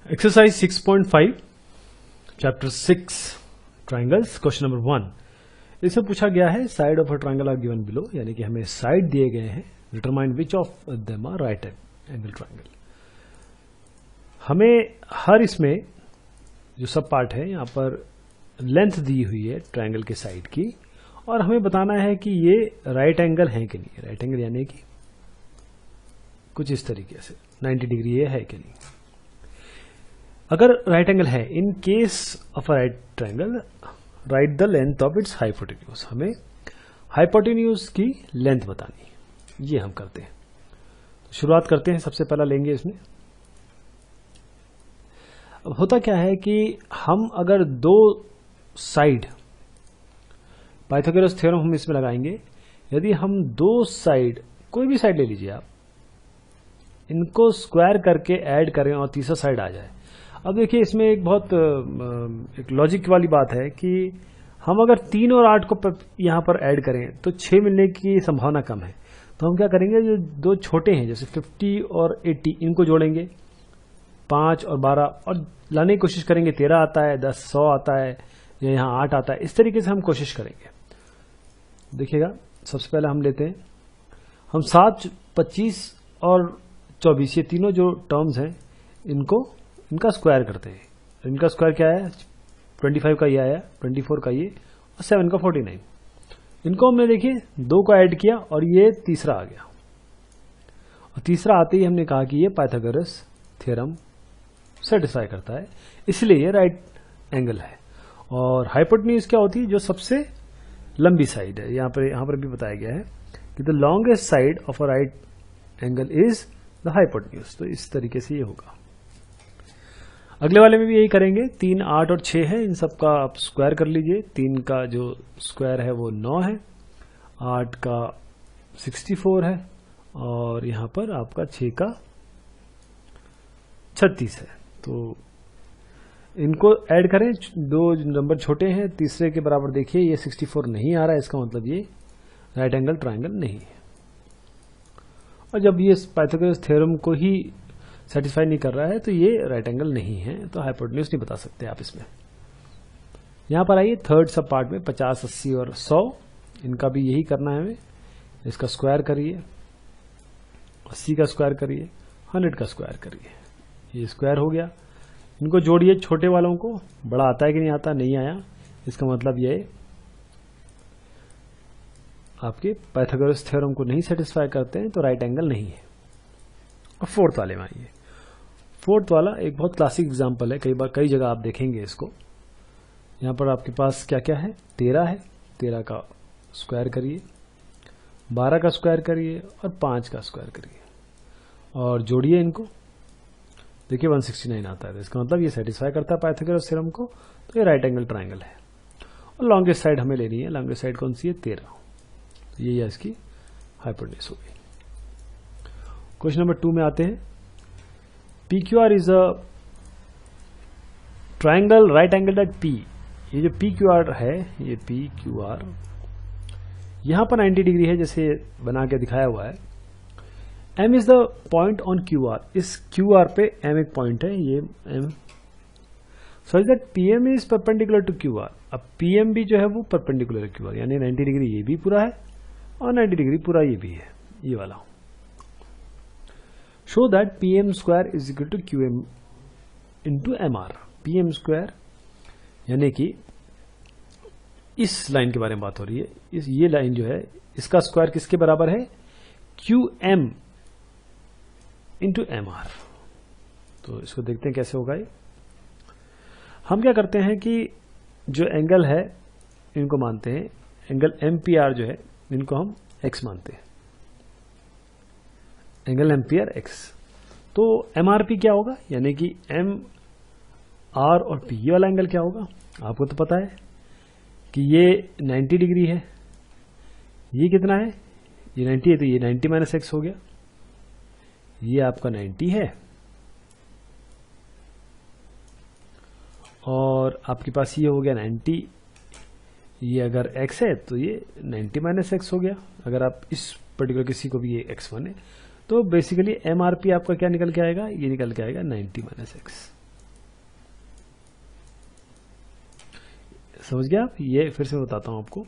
Exercise 6.5 chapter 6 triangles question number 1। इसमें पूछा गया है side of a triangle are given below, यानी कि हमें साइड दिए गए हैं, determine which of them are right angle triangle. हमें हर इसमें जो सब पार्ट है यहाँ पर लेंथ दी हुई है ट्राइंगल के साइड की, और हमें बताना है कि ये राइट एंगल है कि नहीं। राइट एंगल यानी कि कुछ इस तरीके से 90 डिग्री ये है कि नहीं। अगर राइट एंगल है, in case of a right triangle right the length of its hypotenuse. हमें हाइपोटेन्यूज की लेंथ बतानी, ये हम करते हैं। तो शुरुआत करते हैं, सबसे पहला लेंगे इसमें। अब होता क्या है कि हम अगर दो साइड, पाइथागोरस थ्योरम हम इसमें लगाएंगे। यदि हम दो साइड, कोई भी साइड ले लीजिए आप, इनको स्क्वायर करके ऐड करें और तीसरा साइड आ जाए। अब देखिए इसमें एक बहुत एक लॉजिक वाली बात है कि हम अगर 3 और 8 को यहां पर ऐड करें तो 6 मिलने की संभावना कम है। तो हम क्या करेंगे, जो दो छोटे हैं जैसे 50 और 80, इनको जोड़ेंगे, 5 और 12, और लाने की कोशिश करेंगे 13 आता है, 10, 100 आता है, या यहाँ 8 आता है। इस तरीके से हम कोशिश करेंगे। देखिएगा, सबसे पहले हम लेते हैं, हम 7, 25 और 24, ये तीनों जो टर्म्स हैं इनका स्क्वायर करते हैं। इनका स्क्वायर क्या है, 25 का ये आया, 24 का ये, और 7 का 49। इनको हमने देखिए 2 को ऐड किया और ये तीसरा आ गया, और तीसरा आते ही हमने कहा कि ये पाइथागोरस थ्योरम सेटिस्फाई करता है, इसलिए ये राइट एंगल है। और हाइपोटेन्यूज क्या होती है, जो सबसे लंबी साइड है। यहाँ पर भी बताया गया है कि the longest side of a right angle is the hypotenuse. तो इस तरीके से ये होगा। अगले वाले में भी यही करेंगे। 3, 8 और 6 है, इन सब का आप स्क्वायर कर लीजिए। 3 का जो स्क्वायर है वो 9 है, 8 का 64 है, और यहां पर आपका 6 का 36 है। तो इनको ऐड करें, दो नंबर छोटे हैं, तीसरे के बराबर देखिए ये 64 नहीं आ रहा है, इसका मतलब ये राइट एंगल ट्राइंगल नहीं है। और जब ये पाइथागोरस थ्योरम को ही सेटिस्फाई नहीं कर रहा है तो ये राइट एंगल नहीं है, तो हाइपोटेन्यूज नहीं बता सकते आप इसमें। यहां पर आइए थर्ड सब पार्ट में 50, 80 और 100, इनका भी यही करना है हमें। इसका स्क्वायर करिए, 80 का स्क्वायर करिए, 100 का स्क्वायर करिए, ये स्क्वायर हो गया। इनको जोड़िए, छोटे वालों को, बड़ा आता है कि नहीं आता, नहीं आया, इसका मतलब ये आपके पाइथागोरस थ्योरम को नहीं सेटिस्फाई करते हैं, तो राइट एंगल नहीं है। और फोर्थ वाले में आइए। फोर्थ वाला एक बहुत क्लासिक एग्जांपल है, कई जगह आप देखेंगे इसको। यहां पर आपके पास क्या क्या है, 13 है, 13 का स्क्वायर करिए, 12 का स्क्वायर करिए, और 5 का स्क्वायर करिए, और जोड़िए इनको। देखिए 169 आता है, तो इसका मतलब ये सेटिस्फाई करता है पाइथागोरस थ्योरम को, तो ये राइट एंगल ट्राइंगल है। और लॉन्गेस्ट साइड हमें लेनी है। लॉन्गेस्ट साइड कौन सी है, 13। तो ये इसकी हाइपोटेन्यूज हो गई। क्वेश्चन नंबर 2 में आते हैं। PQR is a triangle right angle at P। ये जो PQR है, ये PQR यहां पर 90 डिग्री है, जैसे बना के दिखाया हुआ है। M is the point on QR। इस QR पे M एक पॉइंट है, ये M, so that PM is perpendicular to QR। अब PM भी जो है वो परपेंडिकुलर है QR, यानी 90 डिग्री ये भी पूरा है और 90 डिग्री पूरा ये भी है, ये वाला। Show that PM square is equal to QM into MR। PM square यानी कि इस लाइन के बारे में बात हो रही है। ये लाइन जो है, इसका स्क्वायर किसके बराबर है, QM इंटू MR। तो इसको देखते हैं कैसे होगा ये। हम क्या करते हैं कि जो एंगल है इनको मानते हैं, एंगल MPR जो है इनको हम X मानते हैं, एंगल एम्पियर X। तो MRP क्या होगा, यानी कि MR और P, ये वाला एंगल क्या होगा, आपको तो पता है कि ये 90 डिग्री है। ये कितना है, ये 90 है, तो ये 90 माइनस X हो गया। ये आपका 90 है, और आपके पास ये हो गया 90। ये अगर X है तो ये 90 माइनस X हो गया। अगर आप इस पर्टिकुलर किसी को भी ये X1 है, तो बेसिकली MRP आपका क्या निकल के आएगा, ये निकल के आएगा 90 माइनस एक्स। समझ गया आप? ये फिर से बताता हूं आपको,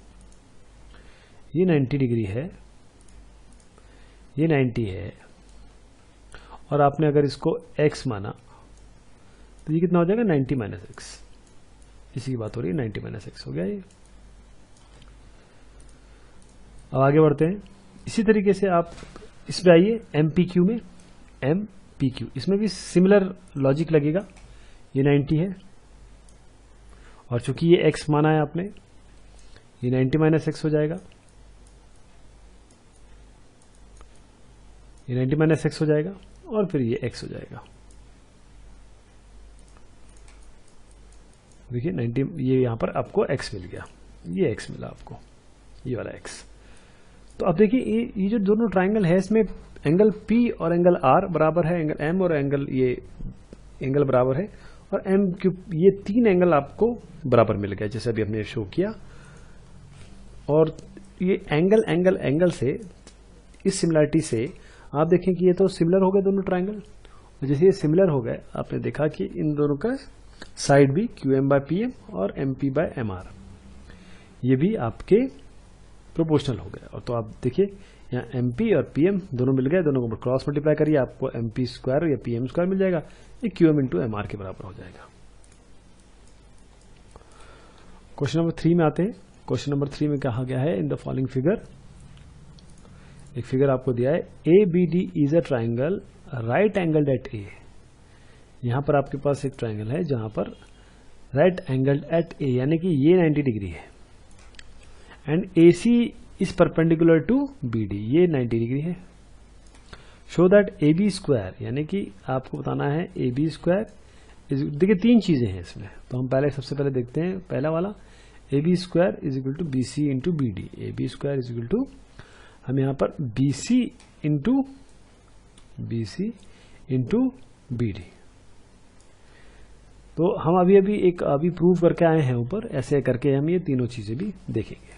ये 90 डिग्री है, ये 90 है, और आपने अगर इसको x माना तो ये कितना हो जाएगा 90 माइनस एक्स। इसी की बात हो रही है, 90 माइनस एक्स हो गया ये। अब आगे बढ़ते हैं। इसी तरीके से आप इसमें आइए MPQ में, MPQ इसमें भी सिमिलर लॉजिक लगेगा। ये 90 है और चूंकि ये x माना है आपने, ये 90 माइनस एक्स हो जाएगा, ये 90 माइनस एक्स हो जाएगा, और फिर ये x हो जाएगा। देखिए 90, ये यहां पर आपको x मिल गया, ये x मिला आपको, ये वाला x। तो अब देखिए ये जो दोनों ट्राइंगल है, इसमें एंगल P और एंगल R बराबर है, एंगल M और एंगल ये एंगल बराबर है, और MQ, ये तीन एंगल आपको बराबर मिल गया जैसे अभी हमने शो किया। और ये एंगल एंगल एंगल से, इस सिमिलरिटी से आप देखें कि ये तो सिमिलर हो गए दोनों ट्राइंगल। जैसे ये सिमिलर हो गए, आपने देखा कि इन दोनों का साइड भी QM/PM और MP by MR ये भी आपके प्रोपोर्शनल हो गया। और तो आप देखिए यहाँ MP और PM दोनों मिल गए, दोनों को क्रॉस मल्टीप्लाई करिए, आपको MP स्क्वायर या PM स्क्वायर मिल जाएगा, ये QM इंटू MR के बराबर हो जाएगा। क्वेश्चन नंबर 3 में आते हैं। क्वेश्चन नंबर 3 में कहा गया है, इन द फॉलोइंग फिगर, एक फिगर आपको दिया है, ABD is a triangle right angled at A। यहां पर आपके पास एक ट्राइंगल है जहां पर राइट एंगल्ड एट A, यानी कि ये 90 डिग्री है, and AC is perpendicular to BD, ये 90 डिग्री है। शो दैट AB स्क्वायर, यानी कि आपको बताना है AB स्क्वायर, देखिए तीन चीजें हैं इसमें, तो हम पहले सबसे पहले देखते हैं पहला वाला, AB square is equal to BC into BD। AB square is equal to, हम यहां पर BC इंटू BD। तो हम अभी प्रूव करके आए हैं ऊपर, ऐसे करके हम ये तीनों चीजें भी देखेंगे।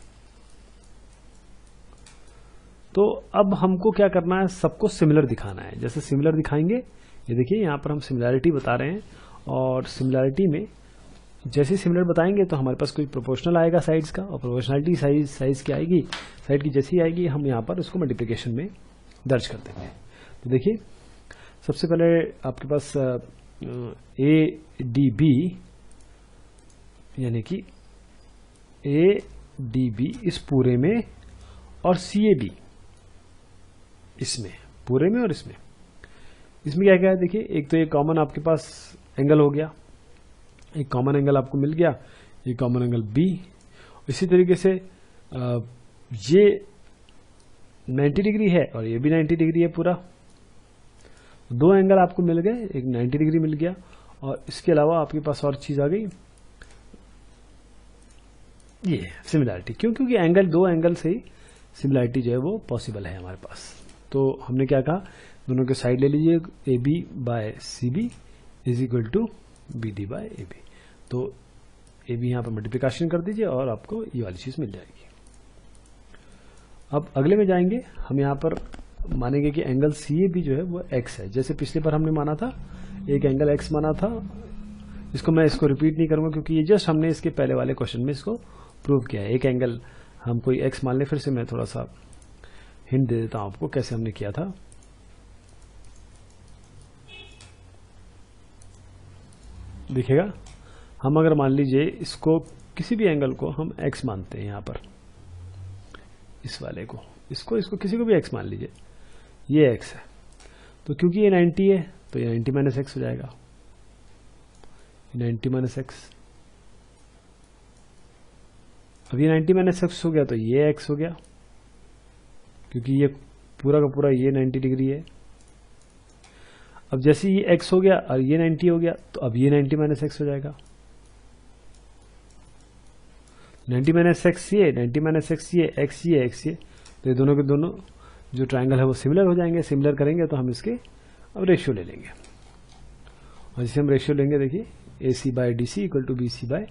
तो अब हमको क्या करना है, सबको सिमिलर दिखाना है। जैसे सिमिलर दिखाएंगे, ये देखिए यहाँ पर हम सिमिलैरिटी बता रहे हैं, और सिमिलैरिटी में जैसे सिमिलर बताएंगे तो हमारे पास कोई प्रोपोर्शनल आएगा साइड्स का, और प्रोपोर्शनलिटी साइज की आएगी, साइड की जैसी आएगी हम यहाँ पर उसको मल्टीप्लिकेशन में दर्ज कर देंगे। तो देखिए सबसे पहले आपके पास ADB, यानी कि ADB इस पूरे में, और CAD इसमें, पूरे में और इसमें क्या क्या है, देखिए एक तो ये कॉमन आपके पास एंगल हो गया, एक कॉमन एंगल आपको मिल गया, ये कॉमन एंगल B। इसी तरीके से ये 90 डिग्री है और ये भी 90 डिग्री है पूरा, दो एंगल आपको मिल गए, एक 90 डिग्री मिल गया, और इसके अलावा आपके पास और चीज आ गई, ये सिमिलैरिटी। क्यों? क्योंकि एंगल, दो एंगल से ही सिमिलैरिटी जो है वो पॉसिबल है हमारे पास। तो हमने क्या कहा, दोनों के साइड ले लीजिए, AB by CB is equal to BD by AB। तो AB यहां पर मल्टीप्लिकेशन कर दीजिए और आपको ये वाली चीज मिल जाएगी। अब अगले में जाएंगे, हम यहां पर मानेंगे कि एंगल CAB जो है वो x है, जैसे पिछले बार हमने माना था, एक एंगल x माना था। मैं इसको रिपीट नहीं करूंगा क्योंकि ये जस्ट हमने इसके पहले वाले क्वेश्चन में इसको प्रूव किया है। एक एंगल हम कोई x मान ले, फिर से मैं थोड़ा सा हिंट दे देता हूं आपको कैसे हमने किया था। दिखेगा, हम अगर मान लीजिए इसको, किसी भी एंगल को हम x मानते हैं, यहां पर इस वाले को, इसको किसी को भी x मान लीजिए, ये x है, तो क्योंकि ये 90 है तो ये 90 माइनस एक्स हो जाएगा, 90 माइनस एक्स। अब ये 90 माइनस एक्स हो गया तो ये x हो गया, क्योंकि ये पूरा का पूरा ये 90 डिग्री है। अब जैसे ये x हो गया और ये 90 हो गया, तो अब ये 90 माइनस एक्स हो जाएगा, 90 माइनस एक्स ये, 90 माइनस एक्स ये, x ये, x ये, तो ये दोनों के दोनों जो ट्राइंगल है वो सिमिलर हो जाएंगे। सिमिलर करेंगे तो हम इसके अब रेशियो ले लेंगे, और जिसे हम रेशियो लेंगे, देखिए AC by DC equal to BC by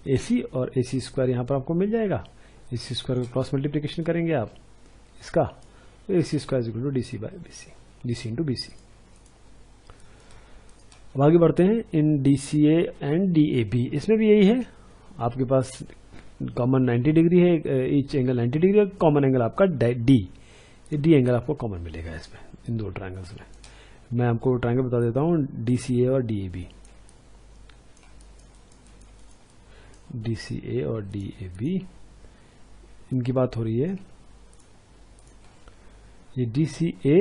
AC, और AC स्क्वायर यहाँ पर आपको मिल जाएगा, AC स्क्वायर का क्रॉस मल्टीप्लिकेशन करेंगे आप इसका, तो AC square equal to DC by BC, DC into BC। अब आगे बढ़ते हैं, इन DCA एंड DAB, इसमें भी यही है, आपके पास कॉमन 90 डिग्री है, ईच एंगल 90 डिग्री है, कॉमन एंगल आपका डी, ये डी एंगल आपको कॉमन मिलेगा इसमें, इन दो ट्रायंगल्स में। मैं आपको ट्रायंगल बता देता हूँ, DCA और DAB, DCA और DAB, इनकी बात हो रही है। ये DCA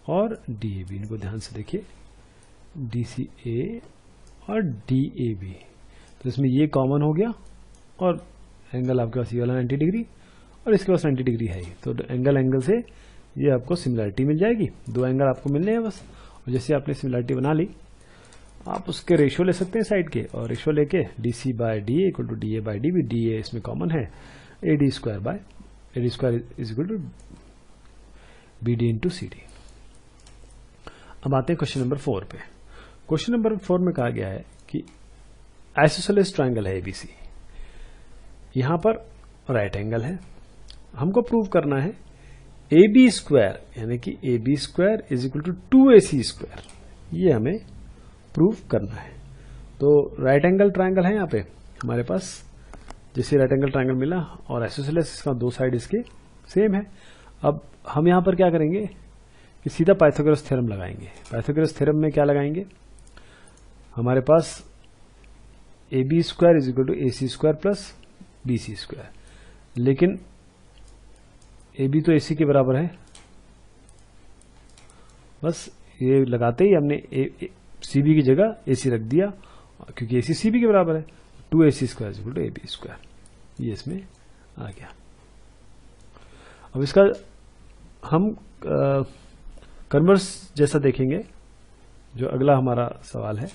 और DAB, इनको ध्यान से देखिए, DCA और DAB, तो इसमें ये कॉमन हो गया और एंगल आपके पास ये वाला 90 डिग्री और इसके पास 90 डिग्री है ही, तो एंगल से ये आपको सिमिलरिटी मिल जाएगी। दो एंगल आपको मिलने हैं बस, और जैसे आपने सिमिलरिटी बना ली, आप उसके रेशियो ले सकते हैं साइड के, और रेशियो लेके DC by DA equal to DA by DB, DA इसमें कॉमन है, AD square is equal to BD into CD। अब आते हैं क्वेश्चन नंबर 4 पे। क्वेश्चन नंबर 4 में कहा गया है कि आइसोसेलेस ट्रायंगल है ABC, यहां पर राइट एंगल है, हमको प्रूव करना है AB स्क्वायर यानी कि AB square is equal to 2AC square, ये हमें प्रूव करना है। तो राइट एंगल ट्रायंगल है यहाँ पे हमारे पास, जैसे राइट एंगल ट्रायंगल मिला और आइसोसेलेस, इसका दो साइड इसके सेम है। अब हम यहाँ पर क्या करेंगे कि सीधा पाइथागोरस थ्योरम लगाएंगे। पाइथागोरस थ्योरम में क्या लगाएंगे, हमारे पास AB square is equal to AC square plus BC square, लेकिन AB तो AC के बराबर है, बस ये लगाते ही हमने CB की जगह AC रख दिया, क्योंकि AC CB के बराबर है, 2AC square is equal to AB square, ये इसमें आ गया। अब इसका हम कन्वर्स जैसा देखेंगे, जो अगला हमारा सवाल है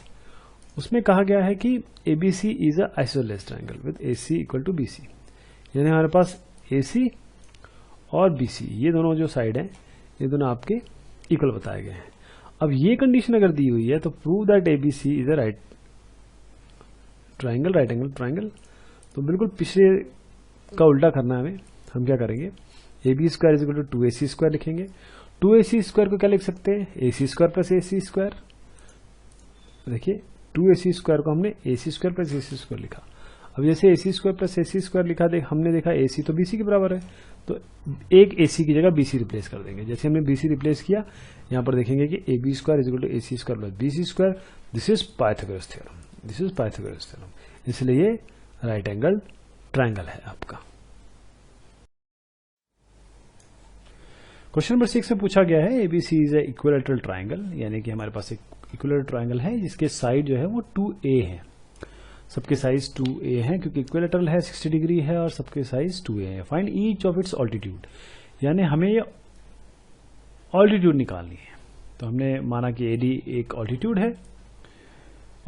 उसमें कहा गया है कि ABC is a isosceles triangle with AC equal to BC, यानी हमारे पास AC और BC ये दोनों जो साइड हैं ये दोनों आपके इक्वल बताए गए हैं। अब ये कंडीशन अगर दी हुई है तो prove that ABC is a right angle triangle, तो बिल्कुल पिछले का उल्टा करना है हमें। हम क्या करेंगे, AB square is equal to 2AC square लिखेंगे। 2AC स्क्वायर को क्या लिख सकते हैं, AC square plus AC square. देखिए 2AC स्क्वायर को हमने AC square plus AC square लिखा। अब जैसे AC square plus AC square लिखा, हमने देखा AC तो BC के बराबर है, तो एक AC की जगह BC रिप्लेस कर देंगे। जैसे हमने BC रिप्लेस किया, यहाँ पर देखेंगे कि AB square is equal to AC square plus BC square, this is Pythagoras theorem, इसलिए ये राइट एंगल ट्रायंगल है आपका। क्वेश्चन नंबर 6 में पूछा गया है ABC is a equilateral triangle, यानी कि हमारे पास एक इक्विलैटरल ट्रायंगल है जिसके साइड जो है वो 2A है, सबके साइज 2A है, क्योंकि इक्विलैटरल है 60 डिग्री है और सबके साइज 2A है। Find each of its altitude, यानी हमें ये ऑल्टीट्यूड निकालनी है। तो हमने माना कि AD एक ऑल्टीट्यूड है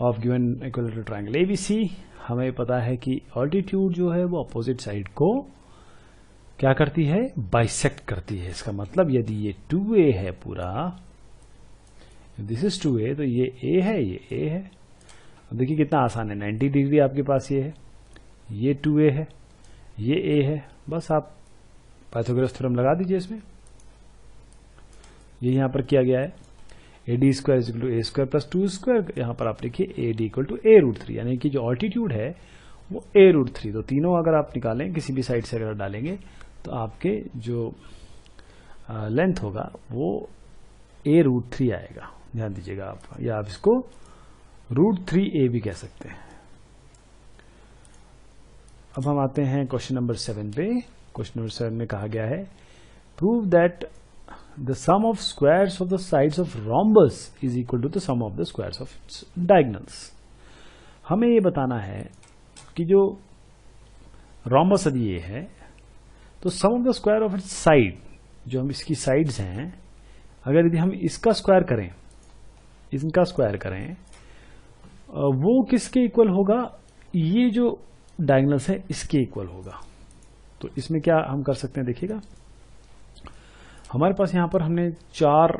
of given equilateral triangle ABC। हमें पता है कि ऑल्टीट्यूड जो है वो अपोजिट साइड को क्या करती है, बाइसेक्ट करती है। इसका मतलब यदि ये 2A है पूरा, दिस इज 2A, तो ये A है, ये A है। अब देखिए कितना आसान है, 90 डिग्री आपके पास ये है, ये 2A है, ये A है, बस आप पाइथागोरस थ्योरम लगा दीजिए इसमें। ये यहां पर किया गया है, AD square is equal to A square plus 2 square, यहां पर आप लिखिए AD equal to A root 3, यानी कि जो ऑल्टीट्यूड है वो A रूट 3। तो तीनों अगर आप निकालें, किसी भी साइड से अगर डालेंगे, तो आपके जो लेंथ होगा वो A रूट 3 आएगा, ध्यान दीजिएगा आप, या आप इसको रूट 3A भी कह सकते हैं। अब हम आते हैं क्वेश्चन नंबर 7 पे। क्वेश्चन नंबर 7 में कहा गया है prove that the sum of squares of the sides of rhombus is equal to the sum of the squares of its diagonals. हमें ये बताना है कि जो रोम्बस यदि ये है, तो sum of the square of its side, जो हम इसकी साइड्स हैं, अगर यदि हम इसका स्क्वायर करें, इनका स्क्वायर करें, वो किसके इक्वल होगा, ये जो डायगोनल्स है इसके इक्वल होगा। तो इसमें क्या हम कर सकते हैं, देखिएगा हमारे पास यहां पर हमने 4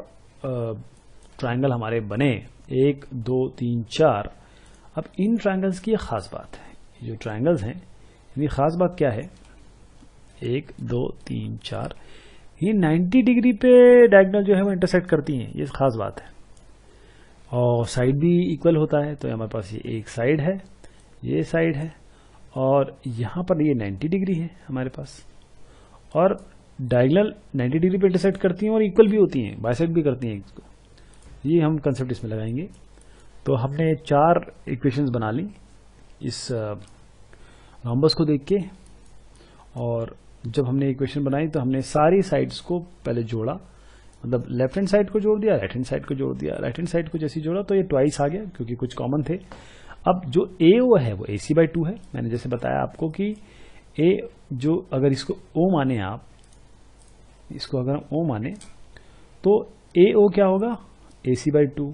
ट्रायंगल हमारे बने, 1 2 3 4। अब इन ट्रायंगल्स की एक खास बात है, जो ट्रायंगल्स हैं इनकी खास बात क्या है, 1 2 3 4, ये 90 डिग्री पे डायगोनल जो है वो इंटरसेक्ट करती हैं, ये खास बात है। और साइड भी इक्वल होता है, तो हमारे पास ये एक साइड है, ये साइड है, और यहाँ पर ये 90 डिग्री है हमारे पास, और डायगोनल 90 डिग्री पे इंटरसेक्ट करती हैं और इक्वल भी होती हैं, बाइसेक्ट भी करती हैं इसको। ये हम कंसेप्ट इसमें लगाएंगे। तो हमने 4 इक्वेशंस बना ली इस रोम्बस को देख के, और जब हमने इक्वेशन बनाई तो हमने सारी साइड्स को पहले जोड़ा, मतलब लेफ्ट हैंड साइड को जोड़ दिया, राइट हैंड साइड को जोड़ दिया। राइट हैंड साइड को जैसे जोड़ा तो ये ट्वाइस आ गया क्योंकि कुछ कॉमन थे। अब जो AO है वो AC/2 है। मैंने जैसे बताया आपको कि A जो अगर इसको O माने, आप इसको अगर O माने तो AO क्या होगा, AC/2,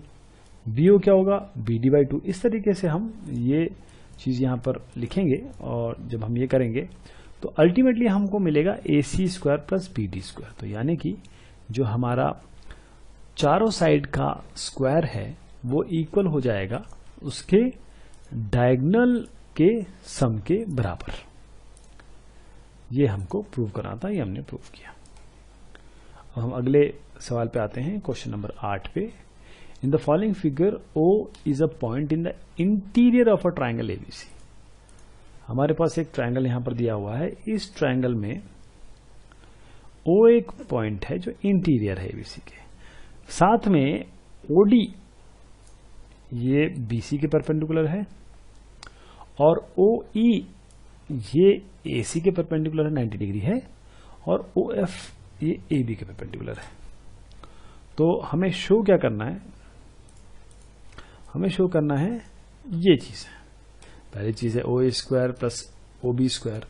BO क्या होगा, BD/2। इस तरीके से हम ये चीज यहां पर लिखेंगे, और जब हम ये करेंगे तो अल्टीमेटली हमको मिलेगा AC² प्लस BD²। तो यानी कि जो हमारा चारों साइड का स्क्वायर है वो इक्वल हो जाएगा उसके डायगोनल के सम के बराबर। ये हमको प्रूव करना था, ये हमने प्रूव किया। अब हम अगले सवाल पे आते हैं, क्वेश्चन नंबर 8 पे। In the following figure O is a point in the interior of a triangle ABC। हमारे पास एक ट्राइंगल यहां पर दिया हुआ है। इस ट्राइंगल में O एक पॉइंट है जो इंटीरियर है ABC के, साथ में OD ये BC के परपेंडिकुलर है, और OE ये AC के परपेंडिकुलर है, 90 डिग्री है, और OF ये AB के परपेंडिकुलर है। तो हमें शो क्या करना है, हमें शो करना है ये चीज है। पहली चीज है OA² plus OB²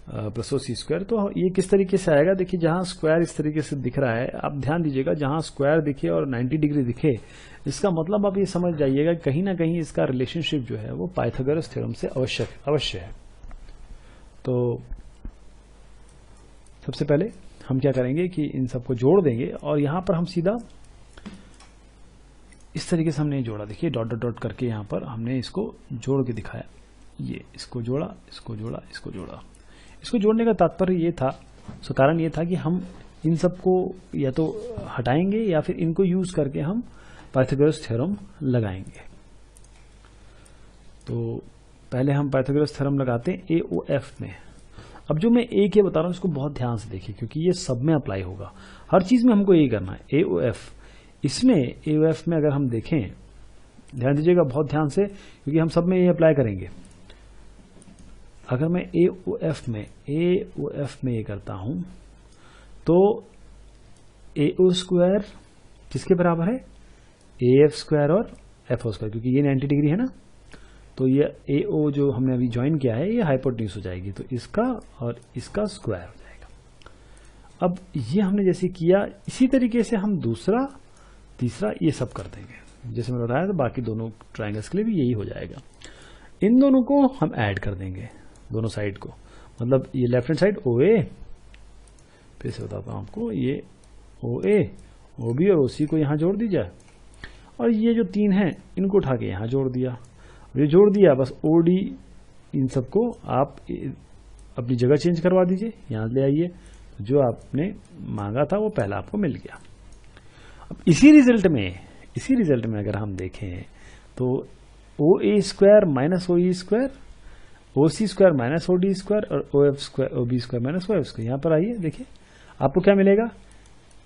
plus OC²। तो ये किस तरीके से आएगा, देखिए जहां स्क्वायर इस तरीके से दिख रहा है, आप ध्यान दीजिएगा, जहां स्क्वायर दिखे और 90 डिग्री दिखे, इसका मतलब आप ये समझ जाइएगा कहीं ना कहीं इसका रिलेशनशिप जो है वो पाइथागोरस थ्योरम से अवश्य है। तो सबसे पहले हम क्या करेंगे कि इन सबको जोड़ देंगे, और यहां पर हम सीधा इस तरीके से हमने जोड़ा, देखिए डॉट डॉट डॉट करके यहां पर हमने इसको जोड़ के दिखाया। ये इसको जोड़ा, इसको जोड़ा, इसको जोड़ा। इसको जोड़ने का तात्पर्य ये था, कारण ये था कि हम इन सबको या तो हटाएंगे या फिर इनको यूज करके हम पाइथागोरस थ्योरम लगाएंगे। तो पहले हम पाइथागोरस थ्योरम लगाते हैं AOF में। अब जो मैं A के बता रहा हूं इसको बहुत ध्यान से देखिए, क्योंकि ये सब में अप्लाई होगा, हर चीज में हमको यही करना है। AOF, इसमें AOF में अगर हम देखें, ध्यान दीजिएगा बहुत ध्यान से, क्योंकि हम सब में ये अप्लाई करेंगे। अगर मैं AOF में ये करता हूं तो AO² किसके बराबर है, AF² और FO², क्योंकि ये 90 डिग्री है ना, तो ये AO जो हमने अभी ज्वाइन किया है ये हाइपोटेन्यूज हो जाएगी, तो इसका और इसका स्क्वायर हो जाएगा। अब ये हमने जैसे किया, इसी तरीके से हम दूसरा तीसरा ये सब कर देंगे, जैसे मैंने बताया, तो बाकी दोनों ट्राइंगल्स के लिए भी यही हो जाएगा। इन दोनों को हम ऐड कर देंगे, दोनों साइड को, मतलब ये लेफ्ट हैंड साइड OA, फिर से बताता हूं आपको, ये OA, OB और OC को यहां जोड़ दीजिए, और ये जो 3 हैं इनको उठा के यहां जोड़ दिया। ये जोड़ दिया, बस OD इन सबको आप अपनी जगह चेंज करवा दीजिए, यहां ले आइए, जो आपने मांगा था वो पहला आपको मिल गया। अब इसी रिजल्ट में अगर हम देखें तो OA² minus OE², OC² minus OD² और OB² माइनस OF²। यहां पर आइए, देखिए आपको क्या मिलेगा,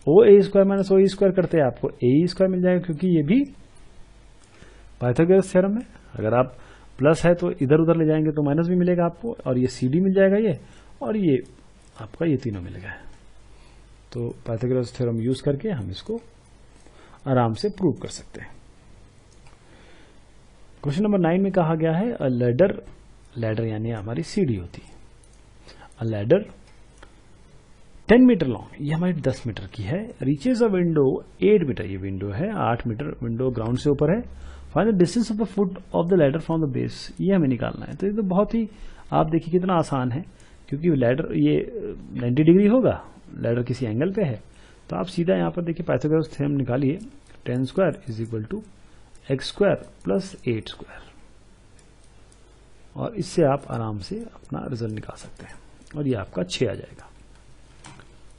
OA² माइनस OE² करते आपको AE² मिल जाएगा, क्योंकि ये भी पाइथागोरस थ्योरम है। अगर आप प्लस है तो इधर उधर ले जाएंगे तो माइनस भी मिलेगा आपको, और ये CD मिल जाएगा ये, और ये आपका ये तीनों मिलेगा। तो पाइथागोरस थ्योरम यूज करके हम इसको आराम से प्रूव कर सकते हैं। क्वेश्चन नंबर 9 में कहा गया है, अ लैडर यानी हमारी सीढ़ी होती है, अ लैडर 10 मीटर लॉन्ग, ये हमारी 10 मीटर की है, रीचेज अ विंडो 8 मीटर, ये विंडो है 8 मीटर, विंडो ग्राउंड से ऊपर है। Find the distance of the foot of the ladder from the base, ये हमें निकालना है। तो ये तो बहुत ही, आप देखिए कितना आसान है, क्योंकि लैडर ये 90 डिग्री होगा, लैडर किसी एंगल पे है, तो आप सीधा यहां पर देखिए पाइथागोरस थ्योरम निकालिए, 10² is equal to x² plus 8², और इससे आप आराम से अपना रिजल्ट निकाल सकते हैं, और ये आपका 6 आ जाएगा।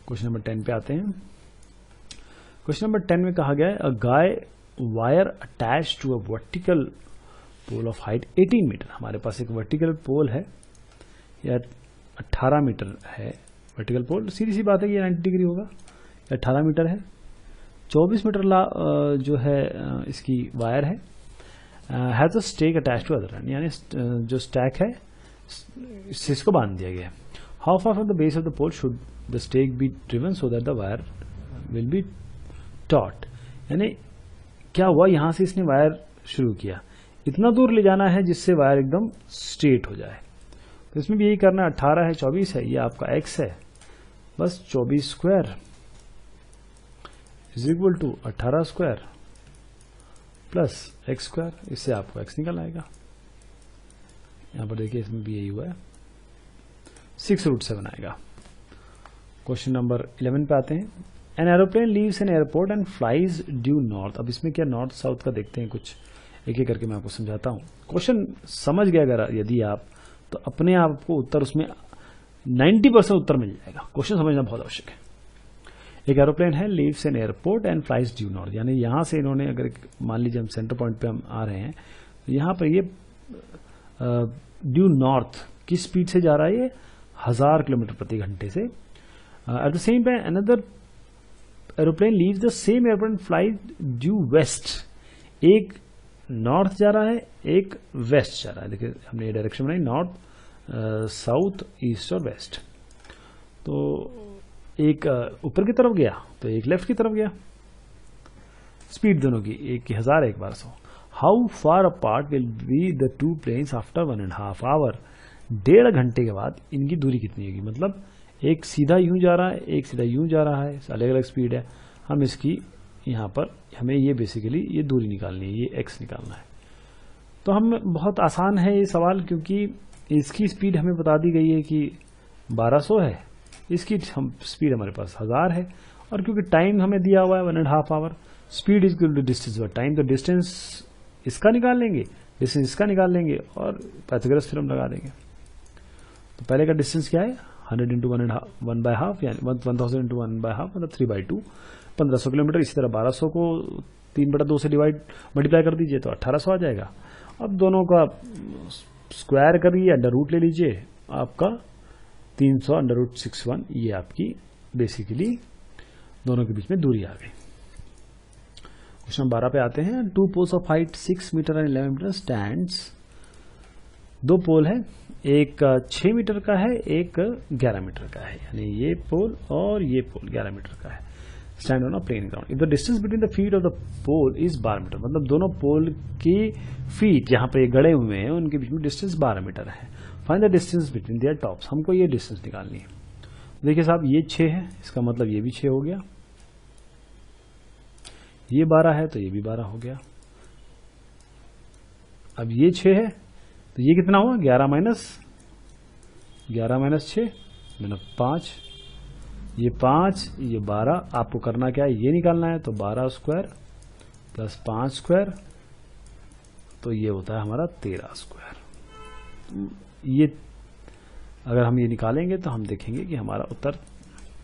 क्वेश्चन नंबर 10 पे आते हैं। क्वेश्चन नंबर 10 में कहा गया है, a guy wire attached to a vertical pole of height 18 metre. हमारे पास एक वर्टिकल पोल है या 18 मीटर है वर्टिकल पोल, सीधी सी बात है कि 90 डिग्री होगा, 18 मीटर है। 24 मीटर जो है इसकी वायर है, has a stake attach to other end, यानी जो स्टैक है इससे इसको बांध दिया गया है। How far from the base of the pole should the stake be driven so that the wire will be taut, यानी क्या हुआ, यहां से इसने वायर शुरू किया, इतना दूर ले जाना है जिससे वायर एकदम स्ट्रेट हो जाए। तो इसमें भी यही करना है, 18 है 24 है, ये आपका x है, बस 24 square is equal to 18 square plus x square, इससे आपको x निकल आएगा। यहां पर देखिए इसमें भी यही हुआ है, 6√7 आएगा। क्वेश्चन नंबर 11 पे आते हैं। An aeroplane leaves an airport and flies due north. अब इसमें क्या नॉर्थ साउथ का देखते हैं, कुछ एक एक करके मैं आपको समझाता हूं। क्वेश्चन समझ गया अगर यदि आप, तो अपने आप को उत्तर उसमें 90% उत्तर मिल जाएगा। क्वेश्चन समझना बहुत आवश्यक है। एक एरोप्लेन है, leaves an airport and flies due north, यानी यहां से इन्होंने, अगर मान लीजिए हम सेंटर पॉइंट पे हम आ रहे हैं, तो यहां पर ये ड्यू नॉर्थ की स्पीड से जा रहा है, ये 1000 किलोमीटर प्रति घंटे से। At the same time another aeroplane leaves the same airplane flies due west, एक नॉर्थ जा रहा है एक वेस्ट जा रहा है। देखिए हमने ये डायरेक्शन बनाई, नॉर्थ साउथ ईस्ट और वेस्ट। तो एक ऊपर की तरफ गया तो एक लेफ्ट की तरफ गया, स्पीड दोनों की, एक की 1000 एक 1200। How far apart will be the two planes after 1.5 hour, 1.5 घंटे के बाद इनकी दूरी कितनी होगी, मतलब एक सीधा यूं जा रहा है एक सीधा यूं जा रहा है, अलग अलग स्पीड है। हम इसकी यहाँ पर हमें ये बेसिकली ये दूरी निकालनी है, ये x निकालना है। तो हम बहुत आसान है ये सवाल, क्योंकि इसकी स्पीड हमें बता दी गई है कि 1200 है, इसकी हम स्पीड हमारे पास 1000 है, और क्योंकि टाइम हमें दिया हुआ है 1.5 hour, speed is equal to distance by time, तो डिस्टेंस इसका निकाल लेंगे, डिस्टेंस इसका निकाल लेंगे और पाइथागोरस थ्योरम लगा देंगे। तो पहले का डिस्टेंस क्या है, 100 इंटू 1/2 यानी 1000 इंटू 1/2 मतलब 3/2, 1500 किलोमीटर। इसी तरह 1200 को 3/2 से मल्टीप्लाई कर दीजिए तो 1800 आ जाएगा। अब दोनों का स्क्वायर करिए, अंडर रूट ले लीजिए, आपका 300 √61, ये आपकी बेसिकली दोनों के बीच में दूरी आ गई। क्वेश्चन 12 पे आते हैं। Two poles of height 6 metre and 11 metre stands, दो पोल है, एक 6 मीटर का है एक 11 मीटर का है, यानी ये पोल और ये पोल 11 मीटर का है। Stand on a plane ground, if the distance between the feet of the pole is 12 metre, मतलब दोनों पोल की फीट जहां पे ये गड़े हुए हैं उनके बीच में डिस्टेंस 12 मीटर है। Find the distance between their tops, हमको ये डिस्टेंस निकालनी है। देखिए साहब ये 6 है, इसका मतलब ये भी 6 हो गया, ये 12 है तो ये भी 12 हो गया। अब ये 6 है तो ये कितना हुआ, 11 माइनस 6 मतलब 5, ये 5 ये 12। आपको करना क्या है, ये निकालना है, तो 12 स्क्वायर प्लस 5 स्क्वायर, तो ये होता है हमारा 13 स्क्वायर। ये अगर हम ये निकालेंगे तो हम देखेंगे कि हमारा उत्तर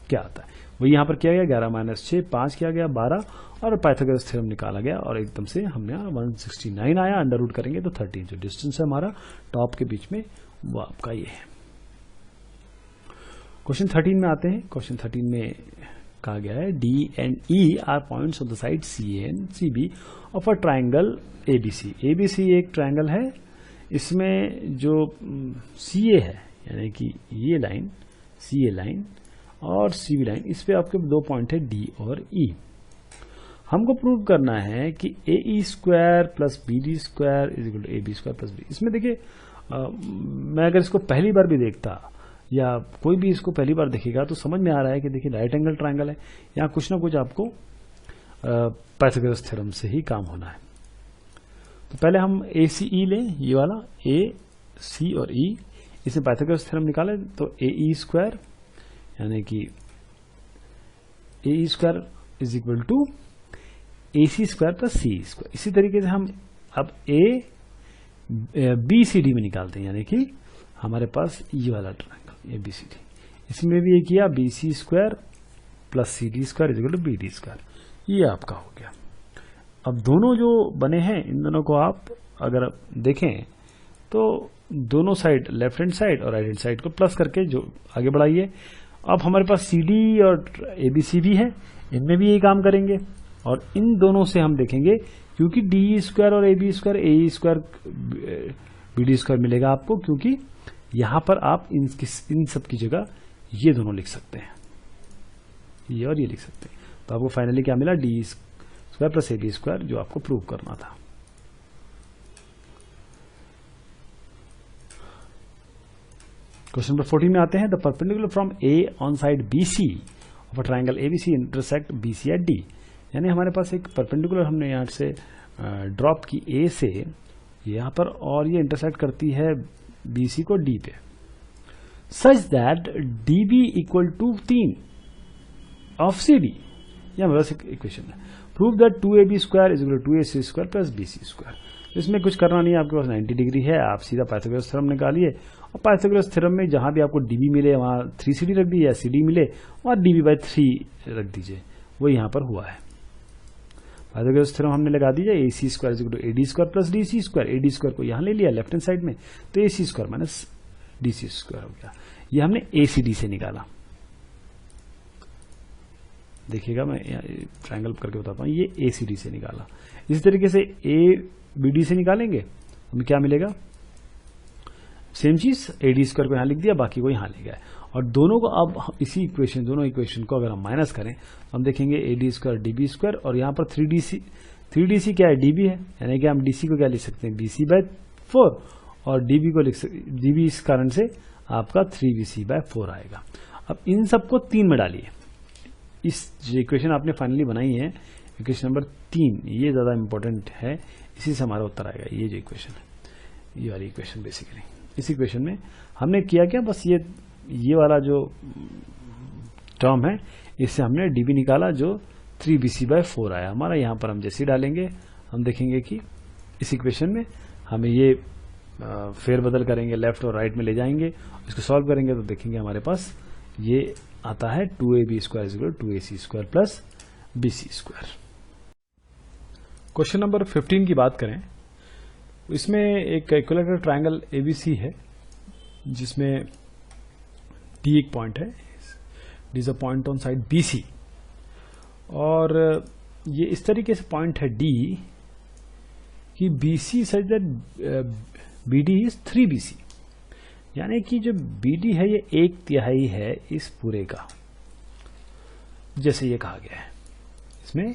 क्या आता है। वही यहां पर किया गया, 11 माइनस 6, 5 किया गया 12, और पाइथागोरस थ्योरम निकाला गया और एकदम से हमने 169 आया। अंडर रूट करेंगे तो 13, जो डिस्टेंस है हमारा टॉप के बीच में वो आपका ये है। क्वेश्चन 13 में आते हैं। क्वेश्चन 13 में कहा गया है D and E are points of the side C and C B of a triangle ABC. ABC एक ट्राइंगल है, इसमें जो सी ए है यानी कि ये लाइन सी ए लाइन और सी बी लाइन, इस पे आपके दो पॉइंट है डी और ई। हमको प्रूव करना है कि A E square plus B D square is equal to A B square plus B. इसमें देखिए मैं अगर इसको पहली बार भी देखता या कोई भी इसको पहली बार देखेगा तो समझ में आ रहा है कि देखिए राइट एंगल ट्राइंगल है, यहाँ कुछ ना कुछ आपको पाइथागोरस थ्योरम से ही काम होना है। तो पहले हम ए सी ई लें, ये वाला ए सी और ई, इसमें पाइथागोरस थ्योरम निकाले तो ए ई स्क्वायर यानी कि A E square is equal to A C square plus C square. इसी तरीके से हम अब ए बी सी डी में निकालते हैं, यानी कि हमारे पास ये वाला triangle A B C D, इसमें भी ये किया B C square plus C D square is equal to B D square, ये आपका हो गया। अब दोनों जो बने हैं इन दोनों को आप अगर आप देखें तो दोनों साइड, लेफ्ट हैंड साइड और राइट हैंड साइड को प्लस करके जो आगे बढ़ाइए। अब हमारे पास सी डी और ABC भी है, इनमें भी यही काम करेंगे और इन दोनों से हम देखेंगे, क्योंकि डी स्क्वायर और AB square AE square BD square मिलेगा आपको, क्योंकि यहां पर आप इन सब की जगह ये दोनों लिख सकते हैं, ये और ये लिख सकते हैं। तो आपको फाइनली क्या मिला, D square plus AB square, जो आपको प्रूव करना था। क्वेश्चन नंबर 14 में आते हैं। The perpendicular from A on side BC of a triangle ABC intersect BC at D। यानी हमारे पास एक परपेंडिकुलर हमने यहां से ड्रॉप की A से यहां पर, और ये इंटरसेक्ट करती है BC को D पे, such that DB equal to 3 of CD। यह मेरा इक्वेशन है। Prove that 2AB square is equal to 2AC square plus BC square. इसमें कुछ करना नहीं है, आपके पास 90 डिग्री है, आप सीधा पाइथागोरस थ्योरम निकालिए और पाइथागोरस थ्योरम में जहां भी आपको DB मिले वहां 3CD रख दीजिए, या CD मिले वहां DB/3 रख दीजिए, वो यहां पर हुआ है। पाइथागोरस थ्योरम हमने लगा दिया, AC square is equal to AD square plus DC square. AD square को यहां ले लिया लेफ्ट हैंड साइड में, तो AC square minus DC square हो गया। ये हमने ACD से निकाला। देखिएगा मैं ट्रायंगल करके बताता हूं, ये ACD से निकाला। इसी तरीके से ABD से निकालेंगे, हमें क्या मिलेगा, सेम चीज, AD स्क्वायर को यहां लिख दिया, बाकी को यहां ले गया। और दोनों को अब इसी इक्वेशन, दोनों इक्वेशन को अगर हम माइनस करें तो हम देखेंगे AD स्क्वायर DB स्क्वायर, और यहां पर 3DC क्या है, DB है, यानी कि हम DC को क्या लिख सकते हैं, BC/4, और DB को लिख सकते, DB इस कारण से आपका 3BC/4 आएगा। अब इन सबको 3 में डालिए। इस जो इक्वेशन आपने फाइनली बनाई है, इक्वेशन नंबर 3, ये ज्यादा इंपॉर्टेंट है, इसी से हमारा उत्तर आएगा। ये जो इक्वेशन है, ये वाली इक्वेशन बेसिकली, इस इक्वेशन में हमने किया क्या, बस ये वाला जो टर्म है, इससे हमने DB निकाला जो 3BC/4 आया हमारा। यहां पर हम जैसे ही डालेंगे, हम देखेंगे कि इस इक्वेशन में हमें ये फेरबदल करेंगे, लेफ्ट और राइट में ले जाएंगे, इसको सॉल्व करेंगे तो देखेंगे हमारे पास ये आता है 2AB square is equal to 2AC square plus BC square. Question number 15 की बात करें, इसमें एक इक्विलैटरल ट्रायंगल ABC है, जिसमें D एक पॉइंट है, D is a point on side BC, और ये इस तरीके से पॉइंट है D कि BC such that BD is 3BC, यानी कि जो BD है ये 1/3 है इस पूरे का, जैसे ये कहा गया है इसमें।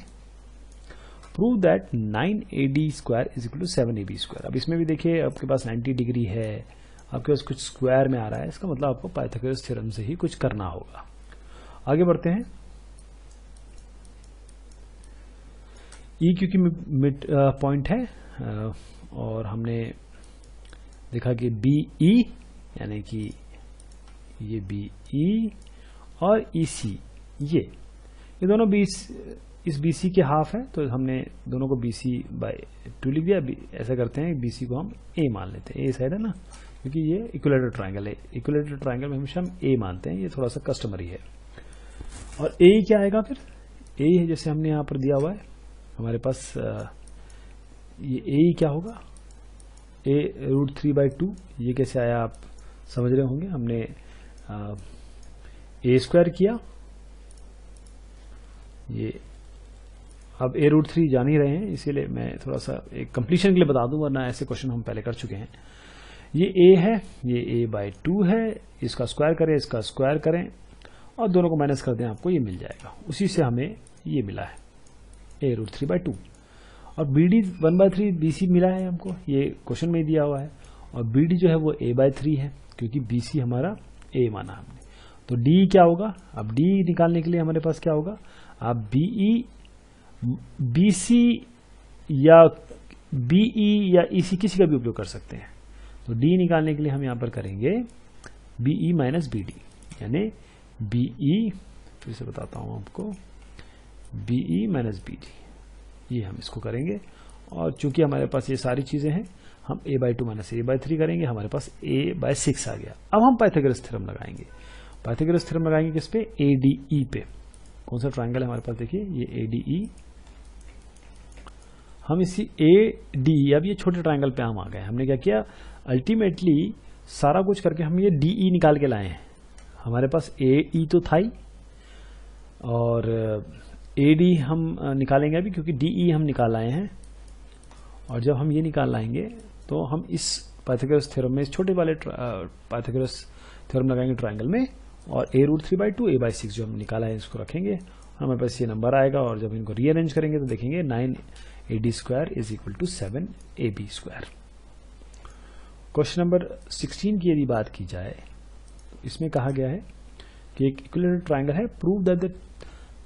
Prove that 9AD square is equal to 7AB square. अब इसमें भी देखिए आपके पास 90 डिग्री है, आपके पास कुछ स्क्वायर में आ रहा है, इसका मतलब आपको पाइथागोरस थ्योरम से ही कुछ करना होगा। आगे बढ़ते हैं। E क्योंकि मिड पॉइंट है, और हमने देखा कि BE, यानी कि ये BE और EC, ये दोनों इस BC के हाफ है, तो हमने दोनों को BC/2 लिख दिया। ऐसा करते हैं, BC को हम A मान लेते हैं, A साइड है ना, क्योंकि ये इक्विलैटरल ट्रायंगल है। इक्विलैटरल ट्रायंगल में हमेशा हम A मानते हैं, ये थोड़ा सा कस्टमरी है। और A क्या आएगा फिर, A है जैसे हमने यहां पर दिया हुआ है हमारे पास, ये A क्या होगा, A √3/2। ये कैसे आया आप समझ रहे होंगे, हमने A स्क्वायर किया, ये अब A√3 जान ही रहे हैं, इसीलिए मैं थोड़ा सा एक कंप्लीशन के लिए बता दूं, वरना ऐसे क्वेश्चन हम पहले कर चुके हैं। ये A है, ये A/2 है, इसका स्क्वायर करें, इसका स्क्वायर करें और दोनों को माइनस कर दें, आपको ये मिल जाएगा। उसी से हमें ये मिला है A√3/2, और BD 1/3 BC मिला है हमको, ये क्वेश्चन में दिया हुआ है, और BD जो है वो A/3 है, क्योंकि BC हमारा A माना हमने। तो D क्या होगा, अब D निकालने के लिए हमारे पास क्या होगा, आप BC या BE या EC किसी का भी उपयोग कर सकते हैं। तो D निकालने के लिए हम यहां पर करेंगे BE माइनस BD, यानी BE, फिर से बताता हूं आपको, BE माइनस BD, ये हम इसको करेंगे। और चूंकि हमारे पास ये सारी चीजें हैं, हम A/2 माइनस A/3 करेंगे, हमारे पास A/6 आ गया। अब हम पाइथागोरस थ्योरम लगाएंगे। पाइथागोरस थ्योरम लगाएंगे किस पे, ADE पे। कौन सा ट्रायंगल है हमारे पास, देखिए ये ADE, हम इसी ए डी, अब ये छोटे ट्रायंगल पे हम आ गए। हमने क्या किया, अल्टीमेटली सारा कुछ करके हम ये डी ई निकाल के लाए हैं। हमारे पास ए ई तो था ही, और ए डी हम निकालेंगे अभी, क्योंकि डी ई हम निकाल आए हैं। और जब हम ये निकाल लाएंगे तो हम इस पाइथागोरस थ्योरम में, इस छोटे वाले पाइथागोरस थ्योरम लगाएंगे ट्रायंगल में, और a√3/2 a/6 जो हम निकाला है इसको रखेंगे, हमारे पास ये नंबर आएगा। और जब इनको रीअरेंज करेंगे तो देखेंगे 9ad² = 7ab²। क्वेश्चन नंबर 16 की यदि बात की जाए, इसमें कहा गया है कि एक इक्विलैटरल ट्रायंगल है, prove that the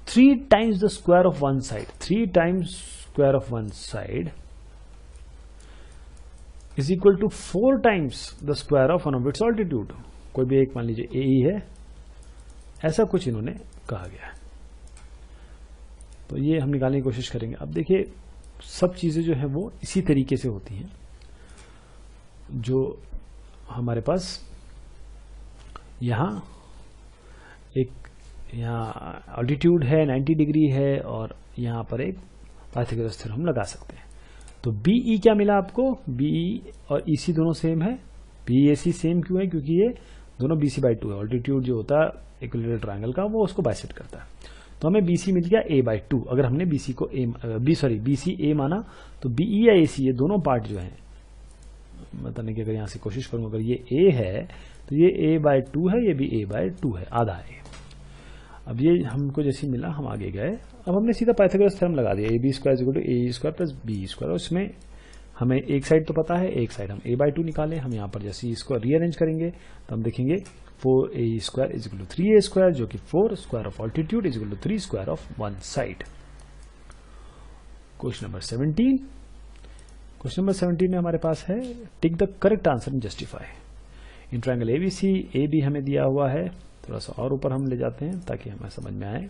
3 times the square of one side, 3 times square of one side is equal to 4 times the square of one of its altitude। कोई भी एक मान लीजिए AE है, ऐसा कुछ इन्होंने कहा गया है। तो ये हम निकालने की कोशिश करेंगे। अब देखिए, सब चीजें जो है वो इसी तरीके से होती हैं। जो हमारे पास यहाँ ऑल्टीट्यूड है 90 डिग्री है, और यहाँ पर एक पाइथागोरस थ्योरम हम लगा सकते हैं। तो BE क्या मिला आपको, BE और EC दोनों सेम है। BAC सेम क्यों है, क्योंकि ये दोनों BC/2 है। ऑल्टीट्यूड जो होता है इक्विलैटरल ट्रायंगल का, वो उसको बाइसेक्ट करता है। तो हमें BC मिल गया A/2। अगर हमने BC को BC A माना, तो BE या AC ये दोनों पार्ट जो है, बताने की अगर यहाँ से कोशिश करूँ, अगर ये A है तो ये A/2 है, ये भी A/2 है, आधा है। अब ये हमको जैसे मिला, हम आगे गए। अब हमने सीधा पाइथागोरस थ्योरम लगा दिया, AB² = AE² + BE²। उसमें हमें एक साइड तो पता है, एक साइड हम A/2 निकालें। हम यहाँ पर जैसे इसको रीअरेंज करेंगे तो हम देखेंगे 4AE² = 3A², जो कि 4 square of altitude = 3 square of one side. Question number 17। Question number 17 में हमारे पास है, tick the correct answer and justify. In triangle ABC, AB हमें दिया हुआ है, थोड़ा सा और ऊपर हम ले जाते हैं ताकि हमें समझ में आए।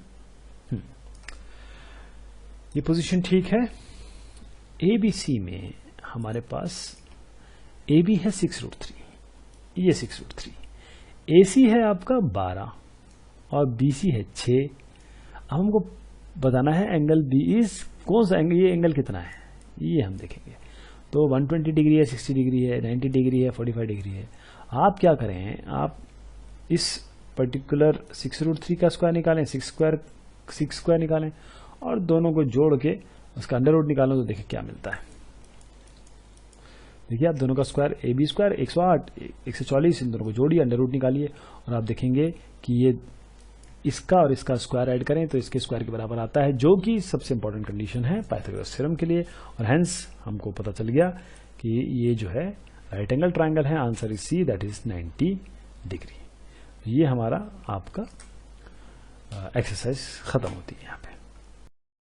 ये पोजीशन ठीक है। ABC में हमारे पास AB है 6√3, ये 6√3, AC है आपका 12 और BC है 6। अब हमको बताना है एंगल B इज कौन सा एंगल, ये एंगल कितना है, ये हम देखेंगे। तो 120 डिग्री है, 60 डिग्री है, 90 डिग्री है, 45 डिग्री है। आप क्या करें, आप इस पर्टिकुलर 6√3 का स्क्वायर निकालें, 6 स्क्वायर निकालें, और दोनों को जोड़ के उसका अंडर रूट निकालो, तो देखिए क्या मिलता है। देखिए, आप दोनों का स्क्वायर AB² 108, 140, इन दोनों को जोड़िए, अंडर रूट निकालिए, और आप देखेंगे कि ये इसका और इसका स्क्वायर ऐड करें तो इसके स्क्वायर के बराबर आता है, जो कि सबसे इंपॉर्टेंट कंडीशन है पाइथागोरस थ्योरम के लिए। और हेंस हमको पता चल गया कि ये जो है राइट एंगल ट्रायंगल है। Answer is C, that is 90 degree. ये हमारा आपका एक्सरसाइज खत्म होती है यहाँ पे।